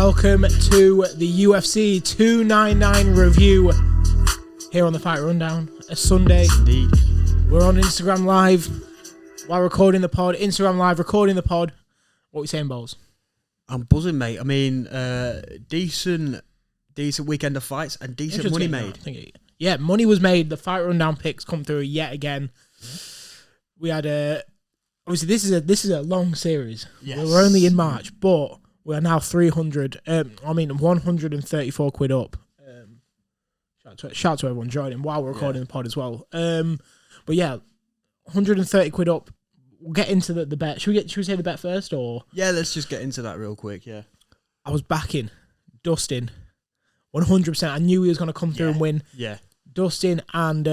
Welcome to the UFC 299 review here on the Fight Rundown. A Sunday. Indeed. We're on Instagram Live while recording the pod. Instagram Live, recording the pod. What are we saying, Bowles? I'm buzzing, mate. I mean, decent weekend of fights and decent money made. Yeah, money was made. The Fight Rundown picks come through yet again. We had obviously this is a long series. Yes. We're only in March, but we are now 134 quid up. Shout out to everyone joining while we're recording the pod as well. But yeah, 130 quid up. We'll get into the bet. Should we say the bet first, or? Yeah, let's just get into that real quick. Yeah, I was backing Dustin 100%. I knew he was going to come through and win. Yeah, Dustin and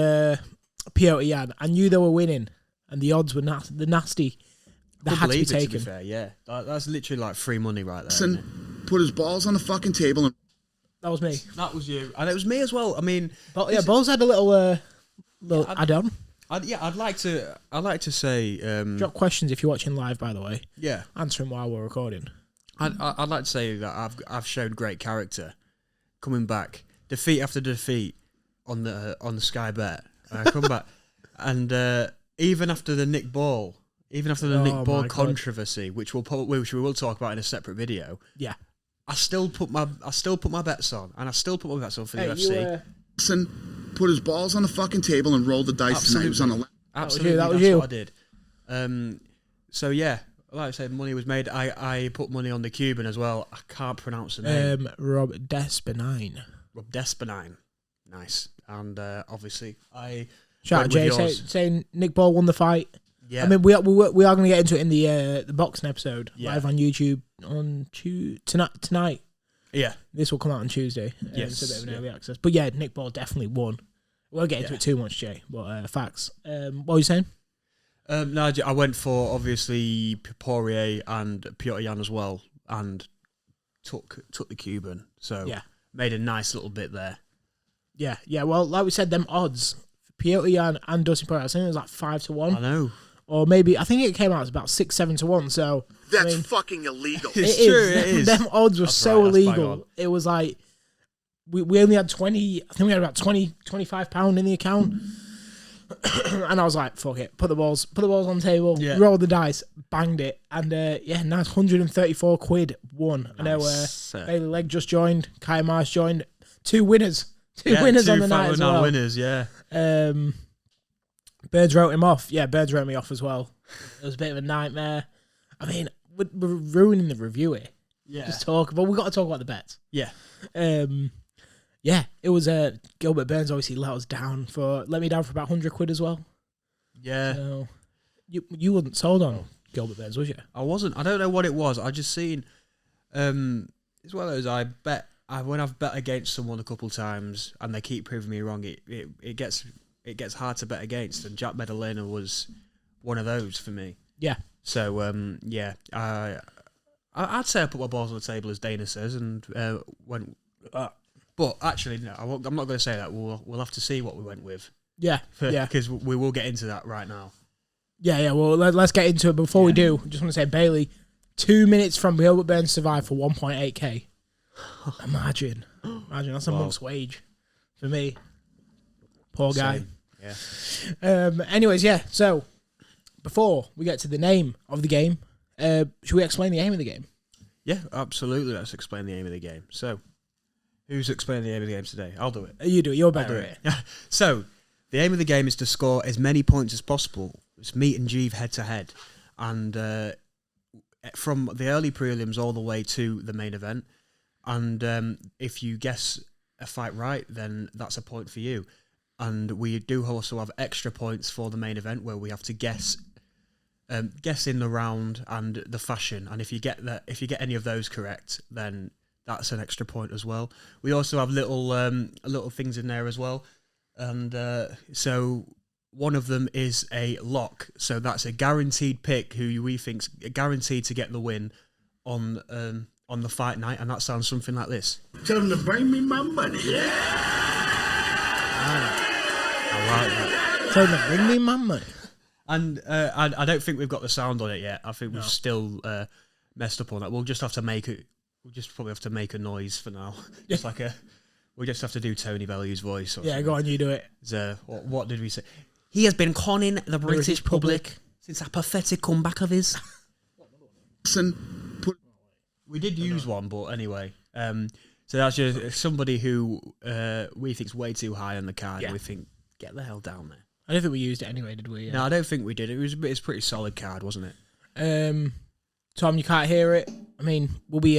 Piotr Jan. I knew they were winning, and the odds were nasty. They had to be taken. To be fair, yeah, that's literally like free money right there. Dustin put his balls on the fucking table and. That was me. That was you, and it was me as well. I mean, Balls had a little add-on. I'd like to say. Drop questions if you're watching live, by the way. Yeah, answer them while we're recording. I'd like to say that I've shown great character, coming back defeat after defeat on the Sky Bet. I come back, and even after the Nick Ball controversy, which we will talk about in a separate video. Yeah, I still put my bets on, and I still put my bets on for the UFC. Dustin put his balls on the fucking table and rolled the dice. Absolutely. He was on the Absolutely, that's what I did. So yeah, like I said, money was made. I put money on the Cuban as well. I can't pronounce the name. Rob Despenine. Nice. And obviously, I shout out Jay saying Nick Ball won the fight. Yeah. I mean, we are going to get into it in the boxing episode live on YouTube on tonight. Yeah, this will come out on Tuesday. Yes, it's a bit of an early access. But yeah, Nick Ball definitely won. We won't get into it too much, Jay. But facts. What were you saying? No, I went for obviously Poirier and Piotr Jan as well, and took the Cuban. So made a nice little bit there. Yeah. Well, like we said, them odds for Piotr Jan and Dustin Poirier, I think it was like 5-1. I know. Or maybe I think it came out as about 6-7 to 1. So that's fucking illegal. It's true. It is. Them odds were so illegal. It was like we only had 20. I think we had about 25 pound in the account, and I was like, "Fuck it, put the balls on the table, roll the dice, banged it, and nice 134 quid won." Nice. I know Bailey Legg just joined, Kai Marsh joined, two winners on the night as well. Winners, yeah. Birds wrote him off. Yeah, Birds wrote me off as well. It was a bit of a nightmare. I mean, we're ruining the review here. Yeah. Just talk, but we've got to talk about the bets. Yeah. It was Gilbert Burns obviously let me down for about 100 quid as well. Yeah. So, you wasn't sold on Gilbert Burns, was you? I wasn't. I don't know what it was. I just seen it's one of those when I've bet against someone a couple times and they keep proving me wrong, it gets hard to bet against, and Jack Medellina was one of those for me. Yeah. So I'd say I put my balls on the table, as Dana says, and went. But actually, no, I'm not going to say that. We'll have to see what we went with. Yeah. Because we will get into that right now. Yeah. Well, let's get into it. Before we do, I just want to say, Bailey, 2 minutes from Gilbert Burns survived for 1.8k. Imagine, that's a month's wage for me. Poor guy. Same. Yeah. Anyways, so before we get to the name of the game, should we explain the aim of the game? Yeah, absolutely. Let's explain the aim of the game. So, who's explaining the aim of the game today? I'll do it. You do it. You're better at it. So, the aim of the game is to score as many points as possible. It's meet and Jeeve head to head. And from the early prelims all the way to the main event. And if you guess a fight right, then that's a point for you. And we do also have extra points for the main event where we have to guess in the round and the fashion. And if you get any of those correct, then that's an extra point as well. We also have little things in there as well. And so one of them is a lock. So that's a guaranteed pick who we think's guaranteed to get the win on the fight night. And that sounds something like this. Tell them to bring me my money. I like that. Tell them to bring me my money. And I don't think we've got the sound on it yet. I think we've still messed up on that. We'll just have to make it we'll just probably have to make a noise for now. Just like we just have to do Tony Bellew's voice. Or go on, you do it. What did we say? He has been conning the British public since that pathetic comeback of his. We did use one, but anyway. So that's just somebody who we think's way too high on the card. And we think, get the hell down there. I don't think we used it anyway, did we? Yeah. No, I don't think we did. It's a pretty solid card, wasn't it? Tom, you can't hear it. I mean, we'll be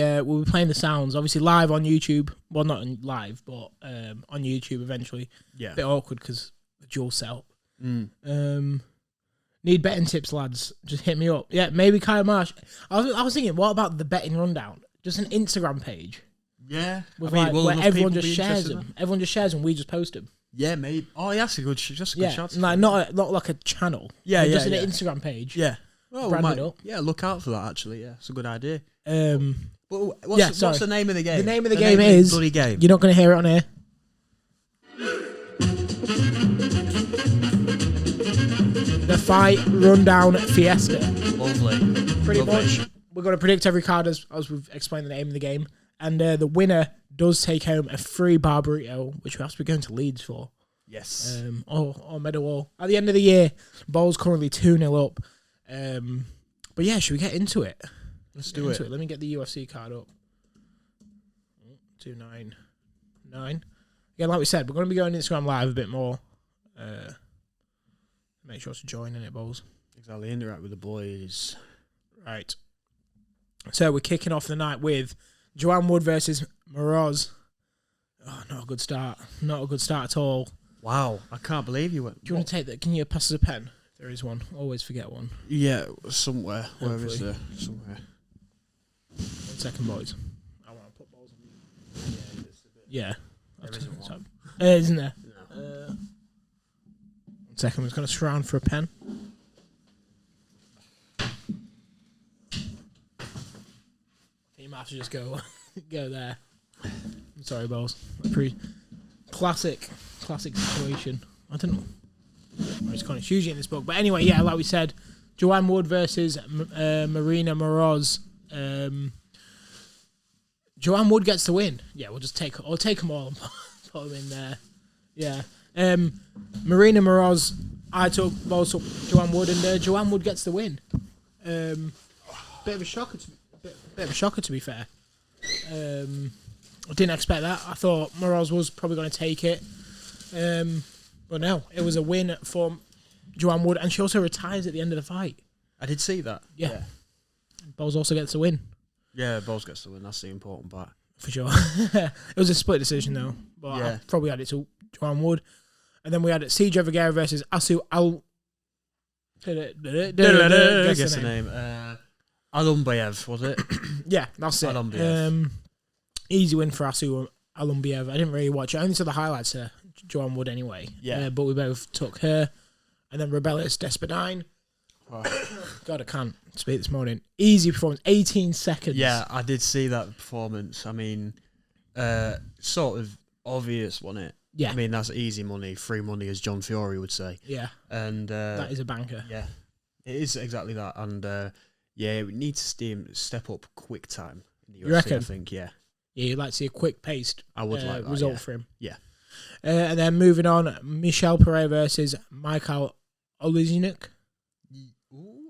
playing the sounds, obviously live on YouTube. Well, not live, but on YouTube eventually. Yeah. A bit awkward because the dual setup. Need betting tips, lads? Just hit me up. Yeah, maybe Kyle Marsh. I was thinking, what about the betting rundown? Just an Instagram page. Yeah, with where everyone just shares them. Everyone just shares them. We just post them. Yeah, maybe. Oh, yeah, that's a good shot. Like not like a channel. Yeah, just an Instagram page. Yeah. Oh, brand it up. Yeah, look out for that. Actually, yeah, it's a good idea. What's the name of the game? The name of the game is bloody game. You're not going to hear it on here. The Fight Rundown Fiesta. Lovely. Pretty much, we're going to predict every card as we've explained the name of the game. And the winner does take home a free bar burrito, which we have to be going to Leeds for. Yes. Or Meadowhall. At the end of the year, Ball's currently 2-0 up. But yeah, should we get into it? Let's do it. Let me get the UFC card up. 299. Again, like we said, we're going to be going Instagram Live a bit more. Make sure to join in it, Balls. Exactly. Interact with the boys. Right. So we're kicking off the night with Joanne Wood versus Moroz. Oh, not a good start. Not a good start at all. Wow. I can't believe you went. Do you want to take that? Can you pass us a pen? There is one. Always forget one. Yeah, somewhere. Where is there? Somewhere. 1 second, boys. I want to put balls on you. Yeah. There isn't one. Isn't there? No. 1 second. I'm just going to surround for a pen. You might have to just go there. I'm sorry, balls. Classic situation. I don't know. It's kind of hugely in this book, but anyway, yeah, like we said, Joanne Wood versus Marina Moroz. Joanne Wood gets the win. Yeah, I'll take them all and put them in there. Yeah. Marina Moroz, I took Joanne Wood, and Joanne Wood gets the win. Bit of a shocker to be fair. I didn't expect that. I thought Moroz was probably going to take it. But no, it was a win for Joanne Wood, and she also retires at the end of the fight. I did see that. Yeah. Bowles also gets the win. Yeah, Bowles gets the win. That's the important part. For sure. It was a split decision, though. But yeah. I probably had it to Joanne Wood. And then we had Cedra Vergara versus Asu Al... Guess the name. Alumbayev, was it? Yeah, that's it. Alumbayev. Easy win for Asu Alumbayev. I didn't really watch it. I only saw the highlights of Joanne Wood anyway. Yeah. But we both took her. And then Rebellious Despadine. Oh. God, I can't speak this morning. Easy performance. 18 seconds. Yeah, I did see that performance. I mean, sort of obvious, wasn't it? Yeah. I mean, that's easy money, free money, as John Fury would say. Yeah. And that is a banker. Yeah. It is exactly that. And yeah, we need to step up quick time in the UFC, you reckon? I think, yeah. Yeah, you'd like to see a quick paced result for him. Yeah. And then moving on, Michel Pereira versus Michael Oleksiuk.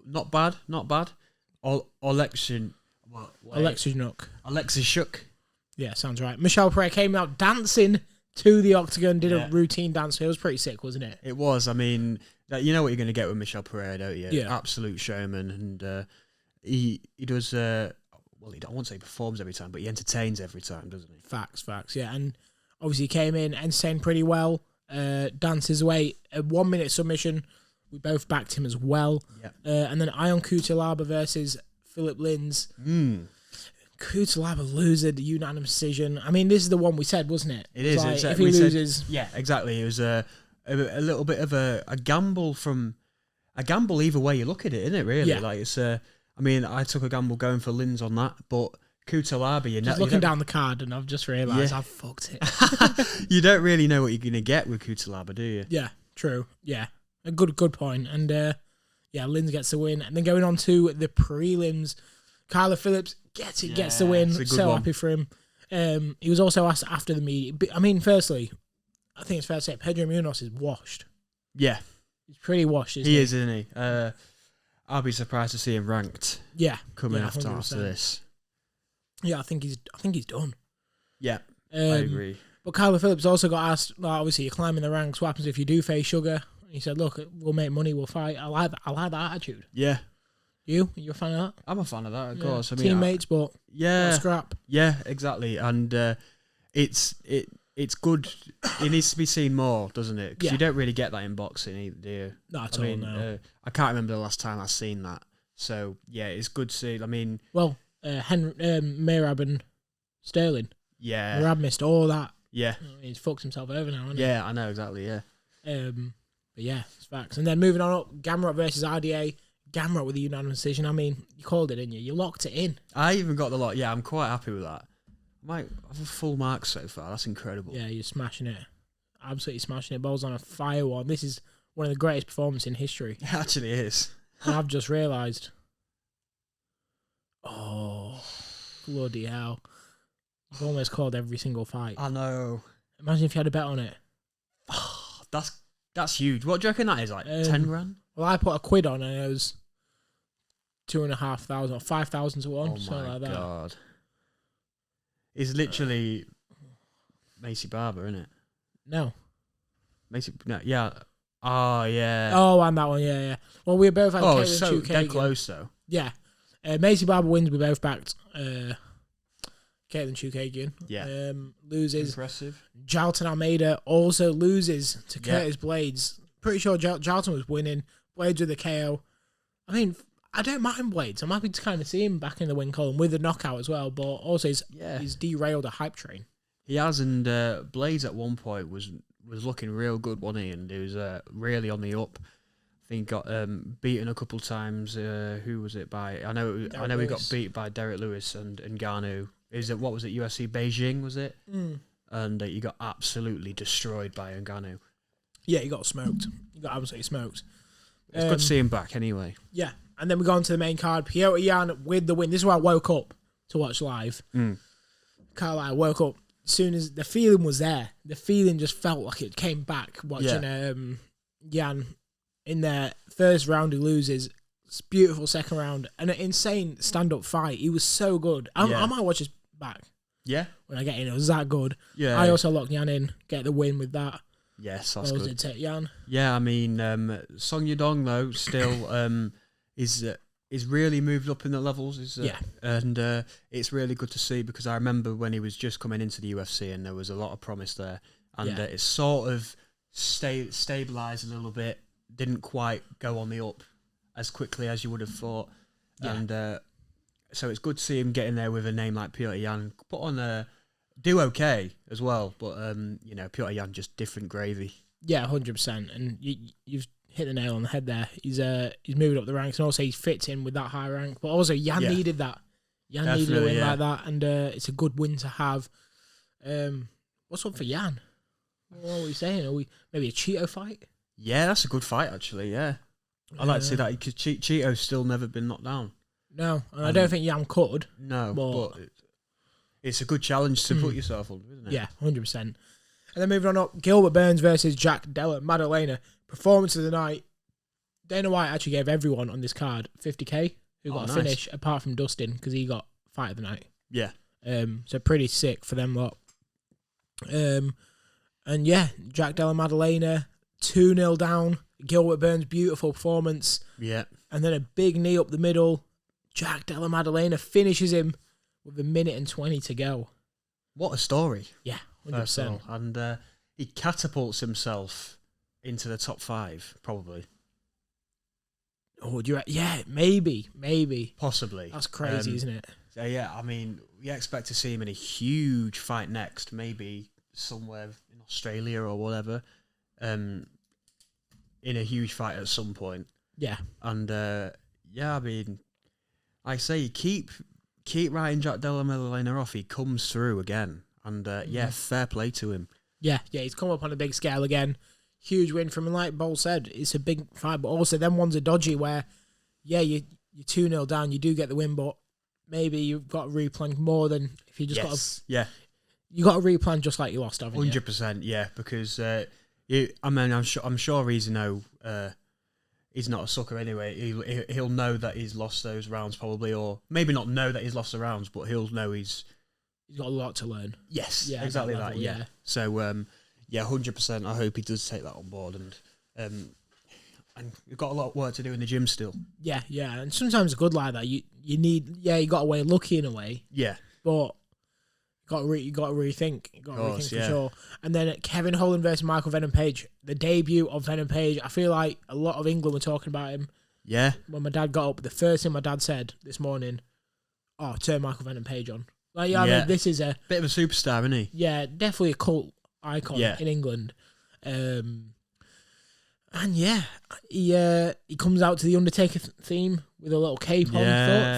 Not bad. Oleksiuk. Yeah, sounds right. Michel Pereira came out dancing to the octagon, did a routine dance. It was pretty sick, wasn't it? It was. I mean, you know what you're going to get with Michel Pereira, don't you? Yeah. Absolute showman. And he does... well, I won't say he performs every time, but he entertains every time, doesn't he? Facts, yeah. And obviously he came in, entertained pretty well, dances away. A 1 minute submission. We both backed him as well. Yep. And then Ion Cutelaba versus Philip Lins. Cutelaba loses the unanimous decision. I mean, this is the one we said, wasn't it? It is. Like, if he loses... yeah, exactly. It was a little bit of a gamble either way you look at it, isn't it, really? Yeah. Like, it's... I mean, I took a gamble going for Lins on that, but Cutelaba... Just looking down the card, and I've just realised I've fucked it. You don't really know what you're going to get with Cutelaba, do you? Yeah, true. Yeah. A good point. And, Lins gets the win. And then going on to the prelims, Kyla Phillips gets the win. So happy for him. He was also asked after the meet. I mean, firstly, I think it's fair to say Pedro Munoz is washed. Yeah. He's pretty washed, isn't he? He is, isn't he? I'll be surprised to see him ranked. Yeah. Coming after this. Yeah, I think he's done. Yeah, I agree. But Kyler Phillips also got asked, like, obviously you're climbing the ranks, what happens if you do face Sugar? And he said, look, we'll make money, we'll fight. I like that attitude. Yeah. You're a fan of that? I'm a fan of that, of course. I mean, teammates, but scrap. Yeah, exactly. And it's good. It needs to be seen more, doesn't it? Because you don't really get that in boxing either, do you? Not at all, no. I can't remember the last time I've seen that. So, yeah, it's good to see. I mean... Well, Merab and Sterling. Yeah. Merab missed all that. Yeah. He's fucked himself over now, hasn't he? Yeah, I know, exactly, yeah. But yeah, it's facts. And then moving on up, Gamrot versus RDA. Gamrot with a unanimous decision. I mean, you called it, didn't you? You locked it in. I even got the lock. Yeah, I'm quite happy with that. I might have a full mark so far. That's incredible. Yeah, you're smashing it. Absolutely smashing it. Ball's on a fire one. This is one of the greatest performances in history. It actually is. And I've just realised. Oh, bloody hell. You've almost called every single fight. I know. Imagine if you had a bet on it. That's huge. What do you reckon that is? Like 10 grand? Well, I put a quid on and it was 2,500 or 5,000 to 1. Oh something my like that. God. It's literally Macy Barber, isn't it? No. No, yeah. Oh, yeah. Oh, and that one, yeah. Well, we both had Caitlin so Chukagian. dead close, though. Yeah. Macy Barber wins. We both backed Caitlin Chukagian. Yeah. Loses. Impressive. Jalton Almeida also loses to Curtis Blades. Pretty sure Jalton was winning. Blades with a KO. I mean, I don't mind Blades. I'm happy to kind of see him back in the win column with a knockout as well, but also he's derailed a hype train. He has, and Blades at one point was looking real good, wasn't he? And he was really on the up. I think he got beaten a couple times. Who was it by? I know he got beat by Derek Lewis and Ngannou. What was it? UFC Beijing, was it? Mm. And he got absolutely destroyed by Ngannou. Yeah, he got smoked. He got absolutely smoked. It's good to see him back anyway. Yeah. And then we go on to the main card. Piotr Jan with the win. This is where I woke up to watch live. I woke up as soon as the feeling was there. The feeling just felt like it came back watching Jan in their first round. He loses. It's beautiful second round. And an insane stand-up fight. He was so good. I might watch this back. Yeah. When I get in, it was that good. Yeah. I also locked Jan in, get the win with that. Yes, that's good. Did take Jan. Yeah, I mean, Song Yadong though still is really moved up in the levels. And it's really good to see because I remember when he was just coming into the UFC and there was a lot of promise there, and it sort of stabilised a little bit. Didn't quite go on the up as quickly as you would have thought, and so it's good to see him getting there with a name like Piotr Jan. Put on do okay as well, but Piotr Jan just different gravy. Yeah, 100%. And you've hit the nail on the head there. He's moving up the ranks, and also he fits in with that high rank. But also Jan needed that. Jan needed a win like that, and it's a good win to have. What's up for Jan? What are we saying? Are we maybe a Cheeto fight? Yeah, that's a good fight actually. Yeah, I like to see that because Cheeto's still never been knocked down. No, and I don't think Jan could. No, but it's a good challenge to put yourself under, isn't it? Yeah, 100%. And then moving on up, Gilbert Burns versus Jack Della Maddalena. Performance of the night. Dana White actually gave everyone on this card $50K who got a finish, apart from Dustin, because he got fight of the night. Yeah. So pretty sick for them lot. And yeah, Jack Della Maddalena, 2-0 down. Gilbert Burns, beautiful performance. Yeah. And then a big knee up the middle. Jack Della Maddalena finishes him with 1:20 to go. What a story. Yeah, 100%. And he catapults himself into the top 5, probably. Oh, yeah, maybe. Possibly. That's crazy, isn't it? So yeah, I mean, we expect to see him in a huge fight next, maybe somewhere in Australia or whatever, in a huge fight at some point. Yeah. And I mean, I say keep writing Jack Della Maddalena off. He comes through again, and fair play to him. Yeah, he's come up on a big scale again. Huge win from him. Like Bol said, it's a big fight, but also them ones are dodgy where, you're 2-0 down, you do get the win, but maybe you've got to replan more than if you just got to. Yeah. You got to replan just like you lost, haven't you? 100%, yeah, because I'm sure he's he's not a sucker anyway. He'll know that he's lost those rounds probably, or maybe not know that he's lost the rounds, but he'll know he's got a lot to learn. Yes, yeah, exactly that that. level, Yeah. So 100%. I hope he does take that on board, and we've got a lot of work to do in the gym still. Yeah, and sometimes it's good like that. You got away lucky in a way. Yeah, but you got to rethink. You got to rethink yeah. for sure. And then Kevin Holland versus Michael Venom Page, the debut of Venom Page. I feel like a lot of England were talking about him. Yeah. When my dad got up, the first thing my dad said this morning, turn Michael Venom Page on. Like, I mean, this is a bit of a superstar, isn't he? Yeah, definitely a cult icon in England. And yeah, he comes out to the Undertaker theme with a little cape on.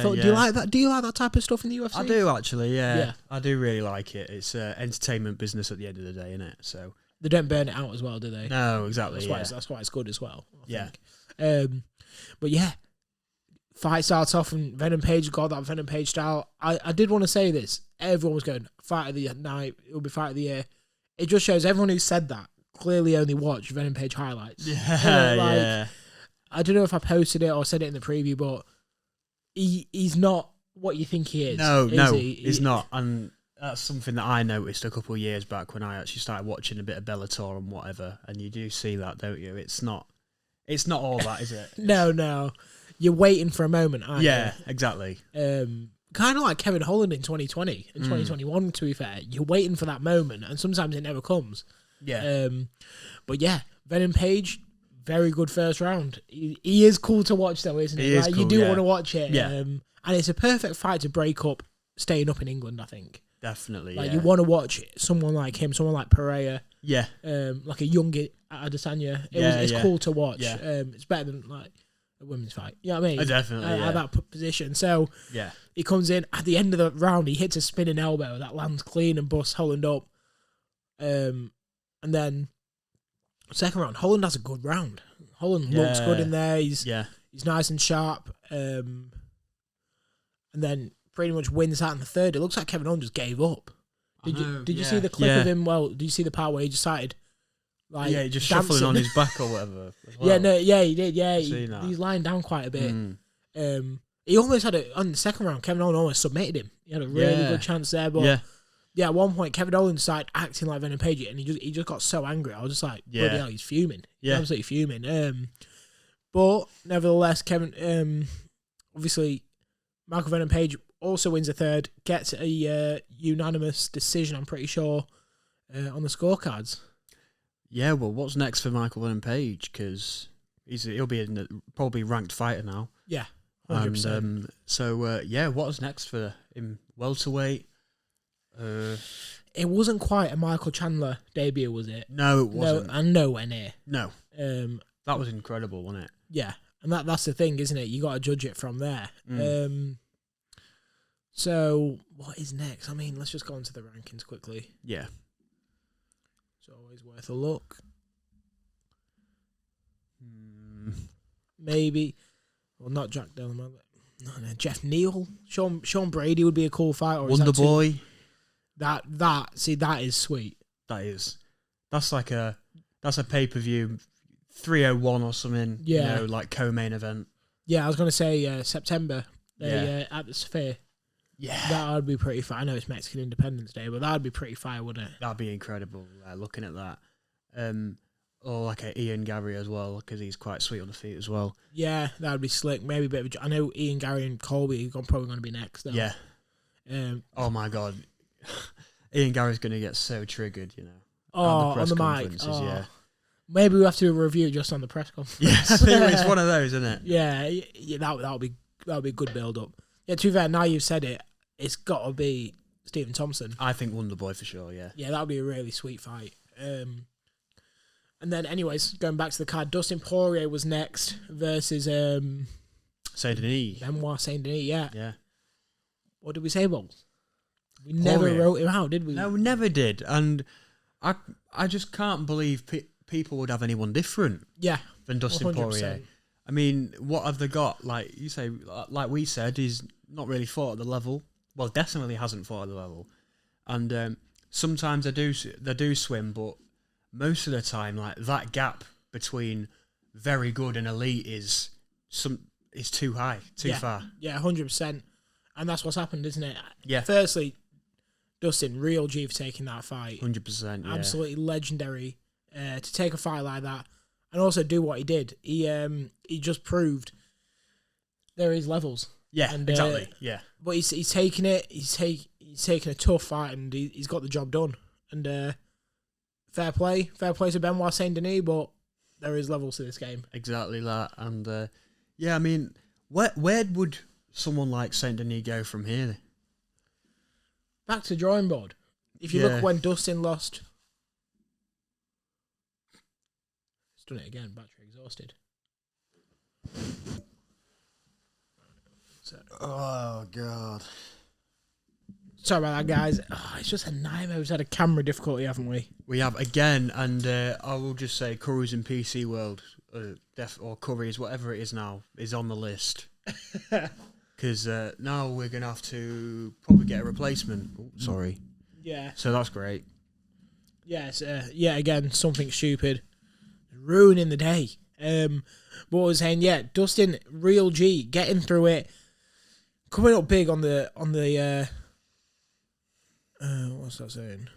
Do you like that? Do you like that type of stuff in the UFC? I do actually. Yeah. I do really like it. It's entertainment business at the end of the day, isn't it? So they don't burn it out as well, do they? No, exactly. That's why it's good as well. I think. But yeah, fight starts off and Venom Page got that Venom Page style. I did want to say this. Everyone was going fight of the night. It will be fight of the year. It just shows everyone who said that clearly only watched Venom Page highlights. Yeah. I don't know if I posted it or said it in the preview, but he's not what you think he is. No, he's not. And that's something that I noticed a couple of years back when I actually started watching a bit of Bellator and whatever. And you do see that, don't you? It's not all that, is it? No. You're waiting for a moment, aren't you? Yeah, exactly. Kind of like Kevin Holland in 2020 and 2021, to be fair. You're waiting for that moment, and sometimes it never comes. Yeah. But yeah, Venom Page, very good first round. He is cool to watch, though, isn't he? He is cool, you do want to watch it. Yeah. And it's a perfect fight to break up staying up in England, I think. Definitely, you want to watch someone like him, someone like Pereira. Yeah. Like a young Adesanya. It's cool to watch. Yeah. It's better than like a women's fight. You know what I mean? Definitely, at that position. So yeah, he comes in at the end of the round. He hits a spinning elbow that lands clean and busts Holland up. And then second round, Holland has a good round. Holland looks good in there. He's nice and sharp. And then pretty much wins that in the third. It looks like Kevin Holland just gave up. Did you see the clip of him? Well, did you see the part where he just started just shuffling on his back or whatever? As well. He did. Yeah, he's lying down quite a bit. He almost had on the second round. Kevin Holland almost submitted him. He had a really good chance there, but at one point Kevin Holland started acting like Venom Page, and he just got so angry. I was just like, bloody hell, he's fuming. He's absolutely fuming. But nevertheless, Kevin, obviously, Michael Venom Page also wins the third, gets a unanimous decision, I'm pretty sure, on the scorecards. Yeah, well, what's next for Michael Venom Page? Because he'll be probably ranked fighter now. Yeah, 100%. And, what's next for him? Welterweight? It wasn't quite a Michael Chandler debut, was it? No, it wasn't. No, and nowhere near. No. That was incredible, wasn't it? Yeah, and that's the thing, isn't it? You got to judge it from there. So what is next? I mean, let's just go into the rankings quickly. Yeah. It's always worth a look. Maybe. Well, not Jack Delaman. No, Jeff Neal. Sean Brady would be a cool fight. Or Wonder Boy. That is sweet. That is. That's a pay-per-view 301 or something. Yeah. Like co-main event. Yeah, I was going to say September. At the Sphere. Yeah. That would be pretty fire. I know it's Mexican Independence Day, but that would be pretty fire, wouldn't it? That'd be incredible, looking at that. Or like a Ian Gary as well, because he's quite sweet on the feet as well. Yeah, that would be slick. Maybe a bit of I know Ian Gary and Colby are probably going to be next, though. Yeah. Oh, my God. Ian Gary's going to get so triggered, on the mic. Yeah. Maybe we'll have to do a review just on the press conference. Yes, it's one of those, isn't it? Yeah, that'll be a good build-up. Yeah, to be fair, now you've said it, it's got to be Stephen Thompson. I think Wonder Boy for sure, yeah. Yeah, that would be a really sweet fight. And then, anyways, going back to the card, Dustin Poirier was next versus Saint Denis. Benoit Saint Denis, yeah. Yeah. What did we say, Bolts? We never wrote him out, did we? No, we never did. And I just can't believe people would have anyone different. Yeah. Than Dustin 100%. Poirier. I mean, what have they got? Like you say, like we said, he's not really fought at the level. Well, definitely hasn't fought at the level. And sometimes they do swim, but most of the time, like that gap between very good and elite is too high, too far. Yeah, 100%. And that's what's happened, isn't it? Yeah. Firstly, Dustin, real G for taking that fight. 100%. Yeah. Absolutely legendary to take a fight like that and also do what he did. He just proved there is levels. Yeah, and, exactly. Yeah. But he's taken it. He's taken a tough fight and he's got the job done. And fair play to Benoit Saint Denis, but there is levels to this game. Exactly that. And yeah, I mean, where would someone like Saint Denis go from here? Back to drawing board. If you look when Dustin lost, he's done it again. Battery exhausted. Oh God. Sorry about that, guys. Oh, it's just a nightmare. We've had a camera difficulty, haven't we? We have again, and I will just say, Curry's in PC World, or Curry's, whatever it is now, is on the list. Because now we're going to have to probably get a replacement. Oh, sorry. Yeah. So that's great. Yes. Again, something stupid, ruining the day. But I was saying, yeah, Dustin, real G, getting through it, coming up big on the what's that saying?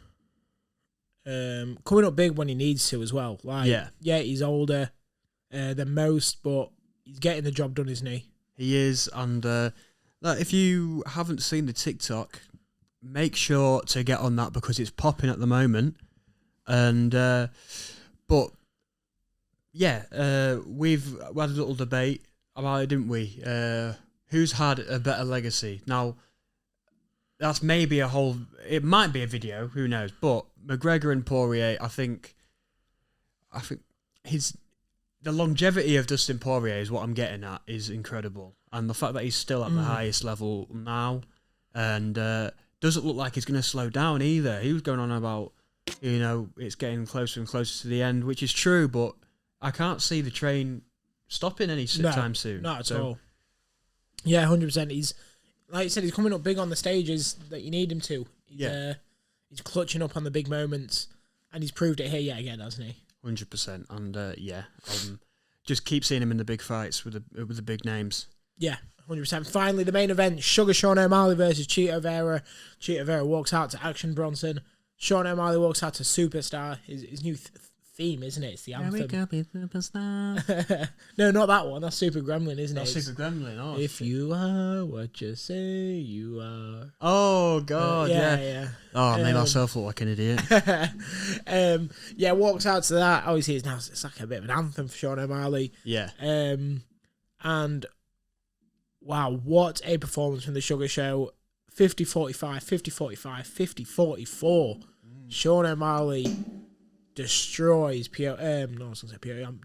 Coming up big when he needs to as well. Like, yeah, he's older than most, but he's getting the job done, isn't he? He is, and if you haven't seen the TikTok, make sure to get on that because it's popping at the moment. And but yeah, we've had a little debate about it, didn't we? Who's had a better legacy? Now, that's maybe it might be a video, who knows? But McGregor and Poirier, I think the longevity of Dustin Poirier is what I'm getting at, is incredible. And the fact that he's still at the highest level now and doesn't look like he's going to slow down either. He was going on about, it's getting closer and closer to the end, which is true, but I can't see the train stopping time soon. Not at all. Yeah, 100%. He's, like you said, he's coming up big on the stages that you need him to. He's clutching up on the big moments, and he's proved it here yet again, hasn't he? 100%, and just keep seeing him in the big fights with the big names. Yeah, 100%. Finally, the main event: Suga Sean O'Malley versus Chito Vera. Chito Vera walks out to Action Bronson. Sean O'Malley walks out to Superstar. His new theme, isn't it? It's the anthem. Wake up, Superstar. No, not that one. That's Super Gremlin, isn't it? That's Super Gremlin. Oh, if you are what you say you are. Oh God, yeah. Oh, I made myself look like an idiot. Yeah, walks out to that. Obviously, it's like a bit of an anthem for Sean O'Malley. Yeah. And wow, what a performance from the Sugar Show. 50-45, 50-45, 50-44. Sean O'Malley destroys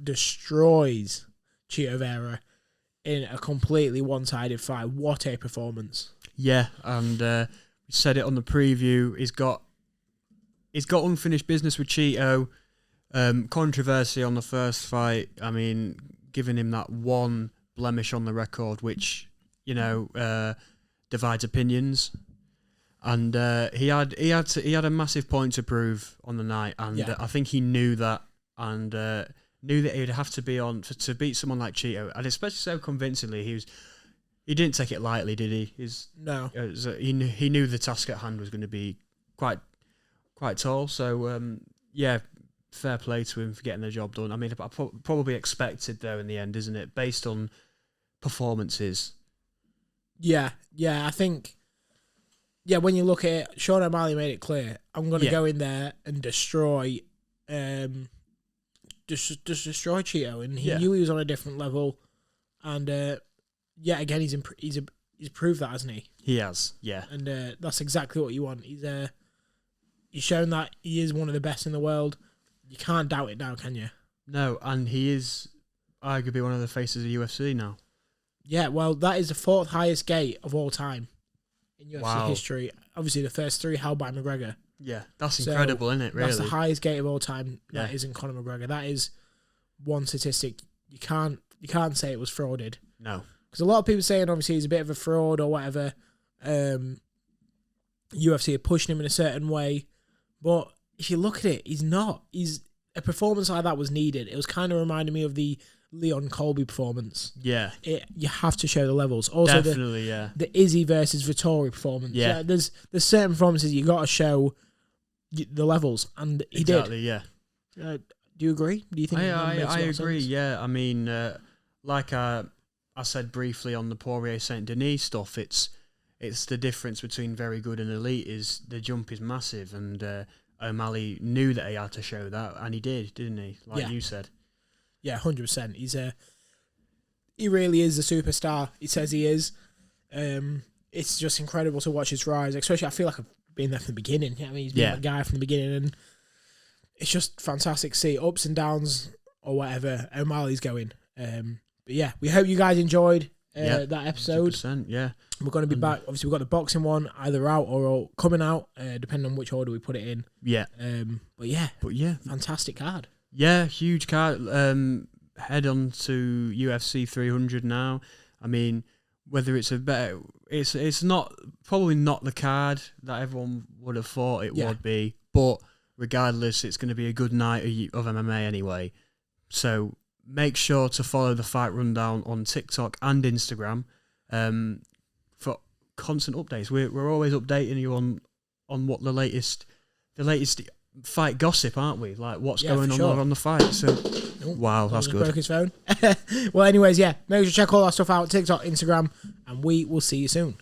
destroys Chito Vera in a completely one-sided fight. What a performance. Yeah, and we said it on the preview. He's got unfinished business with Chito. Controversy on the first fight. I mean, giving him that one blemish on the record, which divides opinions. And he had a massive point to prove on the night, and I think he knew that, and knew that he'd have to be on to beat someone like Chito, and especially so convincingly. He didn't take it lightly, did he? No. He knew the task at hand was going to be quite tall. So fair play to him for getting the job done. I mean, probably expected though in the end, isn't it? Based on performances. Yeah, I think. Yeah, when you look at it, Sean O'Malley made it clear. I'm going to go in there and destroy, just destroy Chito, and he knew he was on a different level. And again, he's proved that, hasn't he? He has, yeah. And that's exactly what you want. He's shown that he is one of the best in the world. You can't doubt it now, can you? No, and he is arguably one of the faces of UFC now. Yeah, well, that is the 4th highest gate of all time in UFC history. Obviously, the first 3 held by McGregor. Yeah, that's incredible, isn't it, really? That's the highest gate of all time. That isn't Conor McGregor. That is one statistic. You can't You can't say it was frauded. No. Because a lot of people saying obviously he's a bit of a fraud or whatever. UFC are pushing him in a certain way. But if you look at it, he's not. He's a performance like that was needed. It was kind of reminding me of the Leon Colby performance. Yeah. You have to show the levels. Also, definitely, the Izzy versus Vittori performance. Yeah. There's certain performances you got to show the levels, and he did. Exactly, yeah. Do you agree? Do you think I agree, yeah. I mean, like I said briefly on the Poirier Saint Denis stuff, it's the difference between very good and elite is the jump is massive, and O'Malley knew that he had to show that, and he did, didn't he? Like you said. Yeah, 100%. He really is a superstar. He says he is. It's just incredible to watch his rise. Especially, I feel like I've been there from the beginning. I mean, he's been that guy from the beginning, and it's just fantastic to see ups and downs or whatever O'Malley's going. But yeah, we hope you guys enjoyed that episode. 100%, yeah. We're going to be back. Obviously, we've got the boxing one either out or coming out, depending on which order we put it in. Yeah. But yeah, fantastic card. Yeah, huge card. Head on to UFC 300 now. I mean, whether it's it's not probably not the card that everyone would have thought it would be, but regardless, it's going to be a good night of MMA anyway. So make sure to follow the Fight Rundown on TikTok and Instagram for constant updates. We're always updating you on what the latest fight gossip, aren't we? Like what's going on the fight. So wow, that's good. Broke his phone. Well, anyways, make sure to check all that stuff out, TikTok, Instagram, and we will see you soon.